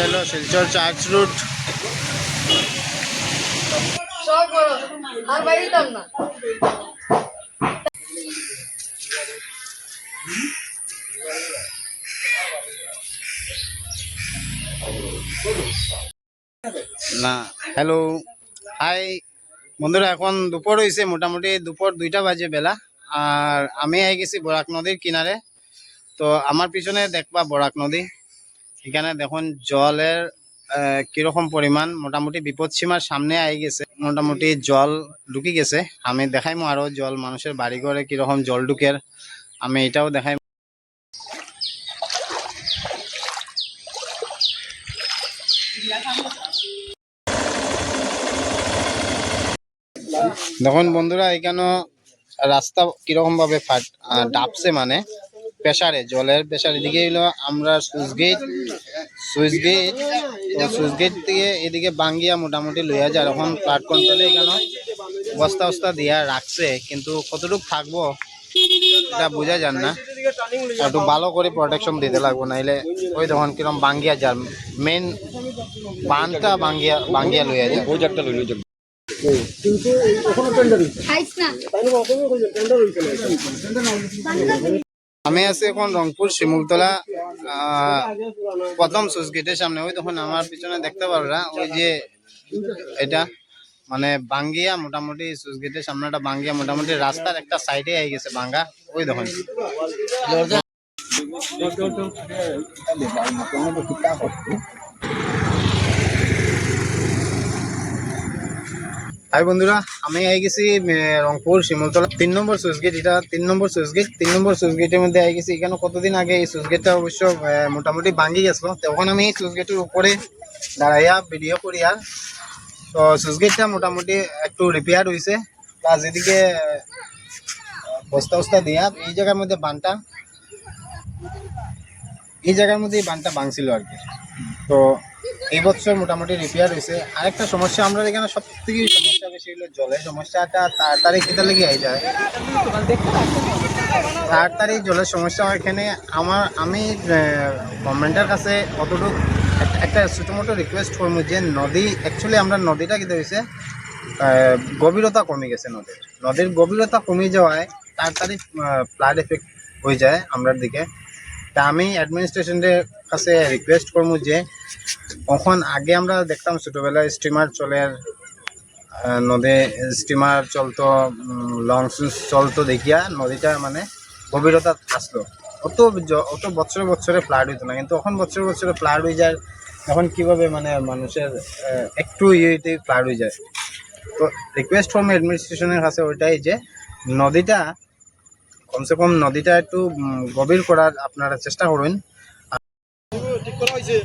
হলো Silchar church root. না hello hi বন্ধুরা, এখন দুপুর হয়েছে, মোটামুটি দুপুর 2টা বাজে বেলা। আর আমি আই গেছি বরাক নদীর কিনারে। তো আমার পিছনে দেখবা বরাক নদী। এখানে দেখুন জলের কিরকম পরিমাণ, মোটামুটি বিপদ সীমার সামনে আই গেছে, মোটামুটি জল ঢুকি গেছে। আমি দেখাইমো আরো জল মানুষের বাড়ি ঘরে কিরকম জল ঢুকের, আমি এটাও দেখাই। দেখুন বন্ধুরা, এখানে রাস্তা কিরকম ভাবে ডাবছে, মানে প্রেসারে, জলের প্রেসার। এদিকে হলো আমরা সুইচ গেট থেকে এদিকে বাঙ্গিয়া মোটামুটি লইয়া যায়। এখন ফ্লাড কন্ট্রোলে এখানে বস্তা দিয়া রাখছে, কিন্তু কতটুকু থাকবো এটা বোঝা যান না। একটু ভালো করে প্রোটেকশন দিতে লাগবো, নাইলে ওই তখন কিরকম বাঙ্গিয়া যার মেন বানটা বাঙ্গিয়া লইয়া যায়। আমি আছি এখন রংপুর শিমুলতলা প্রথম সুইচ গেটের সামনে। ওই তখন আমার পিছনে দেখতে পারলা ওই যে এটা মানে বাঙ্গিয়া, মোটামুটি সুইচ গেটের সামনেটা বাঙ্গিয়া, মোটামুটি রাস্তার একটা সাইডে আই গেছে বাঙ্গা। ওই দেখুন হাই বন্ধুরা, আমি আই গেছি রংপুর শিমুলতলা 3 নম্বর সুইচ গেট। এটা 3 নম্বর সুইচ গেট। 3 নম্বর সুইচ গেটের মধ্যে আই গেছি। এখানে কতদিন আগে এই সুইচ গেটটা অবশ্য মোটামুটি ভাঙ্গি গেছিল, তখন আমি এই সুইচ গেটের উপরে দাঁড়াইয়া ভিডিও করি। আর তো সুইচ গেটটা মোটামুটি একটু রিপেয়ার হয়েছে, প্লাস এদিকে বস্তা দিয়া এই জায়গার মধ্যে বানটা ভাঙছিল আর কি। তো এই বছর মোটামুটি রিপেয়ার হয়েছে। আরেকটা সমস্যা আমরা এখানে সব থেকে সমস্যা বেশি হলো জলের সমস্যাটা। তাড়াতাড়ি কেটে লেগে আই যায়, তাড়াতাড়ি জলের সমস্যা এখানে। আমি গভর্নমেন্টের কাছে অতটুকু একটা ছোটো মোটো রিকোয়েস্ট করবো যে নদী, অ্যাকচুয়ালি আমরা নদীটা কী হয়েছে, গভীরতা কমে গেছে। নদীর গভীরতা কমে যাওয়ায় তাড়াতাড়ি ফ্লাড এফেক্ট হয়ে যায় আমরার দিকে। তা আমি অ্যাডমিনিস্ট্রেশনের কাছে রিকোয়েস্ট করবো যে তখন আগে আমরা দেখতাম ছোটোবেলায় স্টিমার চলে, নদী স্টিমার চলতো, লং চলতো, দেখিয়া নদীটা মানে গভীরতা আসলো, অত বছরে ফ্লাড হইতো না। কিন্তু এখন বছরে ফ্লাড হয়ে যায়। এখন কিভাবে মানে মানুষের একটু ইয়েতে ফ্লাড হয়ে যায়। তো রিকোয়েস্ট করবো অ্যাডমিনিস্ট্রেশনের কাছে ওইটাই যে নদীটা কমসে কম নদীটা একটু গভীর করার আপনারা চেষ্টা করুন। ঠিক করা হয়েছে।